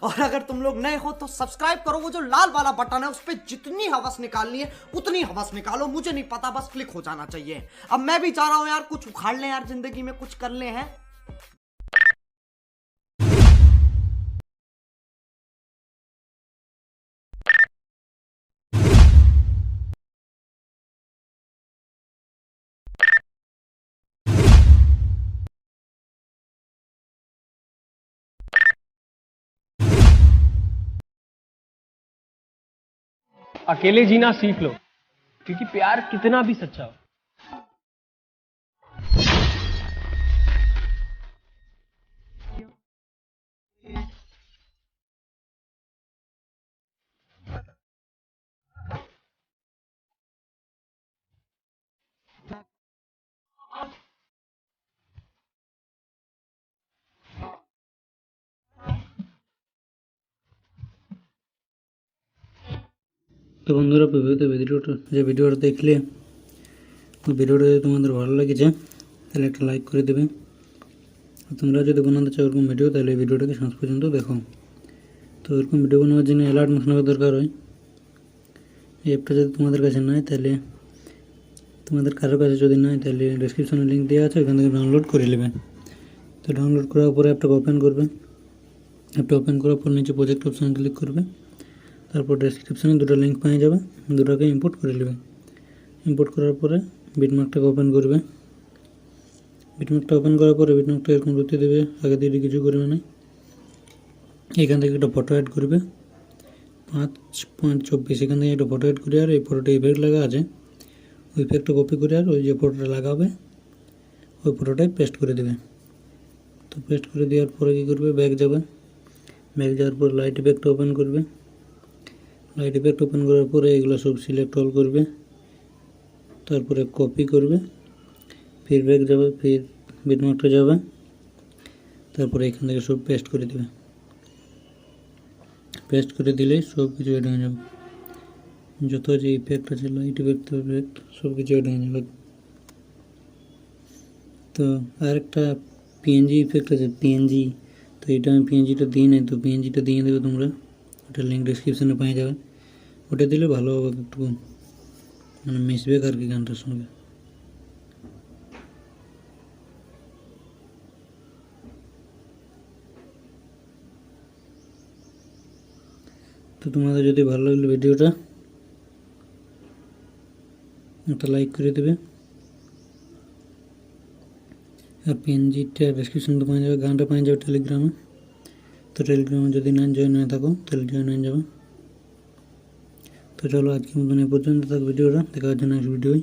और अगर तुम लोग नए हो तो सब्सक्राइब करो, वो जो लाल वाला बटन है उस पर जितनी हवस निकालनी है उतनी हवस निकालो, मुझे नहीं पता, बस क्लिक हो जाना चाहिए। अब मैं भी चाह रहा हूं यार कुछ उखाड़ लें यार, जिंदगी में कुछ कर ले हैं। अकेले जीना सीख लो, क्योंकि प्यार कितना भी सच्चा हो। তো বন্ধুরা, ভিডিওটা দেখলে ভিডিওটা যদি তোমাদের ভালো লেগেছে তাহলে একটা লাইক করে দেবে। আর তোমরা যদি বানাতে চাও এরকম ভিডিও তাহলে এই ভিডিওটাকে শেষ পর্যন্ত দেখো। তো এরকম ভিডিও বানানোর জন্য অ্যালার্ট মোশনের দরকার হয়। এই অ্যাপটা যদি তোমাদের কাছে নাই তাহলে তোমাদের কারোর কাছে যদি নাই তাহলে ডেসক্রিপশনে লিঙ্ক দেওয়া আছে, ওখান থেকে ডাউনলোড করে নেবে। তো ডাউনলোড করার পরে অ্যাপটাকে ওপেন করবে। অ্যাপটা ওপেন করার পর নিচে প্রজেক্ট অপশানে ক্লিক করবে। তারপর ডেসক্রিপশনে দুটো লিঙ্ক পেয়ে যাবে, দুটোকে ইম্পোর্ট করে নেবে। ইম্পোর্ট করার পরে বিটমার্কটাকে ওপেন করবে। বিটমার্কটা ওপেন করার পরে বিটমার্কটা এরকম করতে দেবে, আগে দিয়ে কিছু করবে না। এখান থেকে একটা ফটো অ্যাড করবে 5.24, এখান থেকে একটা ফটো অ্যাড করে আর এই ফটোটা ইফেক্ট লাগা আছে, ওই ইফেক্টটা কপি করে আর ওই যে ফটোটা লাগাবে ওই ফটোটাই পেস্ট করে দেবে। তো পেস্ট করে দেওয়ার পরে কী করবে, ব্যাক যাবে। ব্যাক যাওয়ার পর লাইট ইফেক্টটা ওপেন করবে। লাইট ইফেক্ট ওপেন করার পরে এগুলো সব সিলেক্ট অল করবে, তারপরে কপি করবে, ফির ব্যাক যাবে, ফির বিটমার্কটা যাবে, তারপরে এখান থেকে সব পেস্ট করে দেবে। পেস্ট করে দিলেই সব কিছু অ্যাড হয়ে যাবে, যত যে ইফেক্ট আছে লাইট ইফেক্ট সব কিছু অ্যাড হয়ে যাবে। তো আরেকটা পিএনজি ইফেক্ট আছে, পিএনজি। তো এটা আমি পিএনজিটা দিই নাই, তো পিএনজিটা দিয়ে দেবে তোমরা, ওটার লিঙ্ক ডিসক্রিপশানে পেয়ে যাবে। ওটা দিলে ভালো হবে, একটু মানে মিশবে আর কি গানটার সঙ্গে। তো তোমাদের যদি ভালো লাগলে ভিডিওটা একটা লাইক করে দেবে। আর পিএনজিটা ডিসক্রিপশনে পেয়ে যাবে, গানটা পেয়ে যাবে টেলিগ্রামে। তো টেলিগ্রামে যদি না জয়েন হয়ে থাকো তাহলে জয়েন হয়ে যাবে। তো চলো আজকের মতন এই পর্যন্ত থাক ভিডিওটা, দেখা হচ্ছে নেক্সট ভিডিওয়।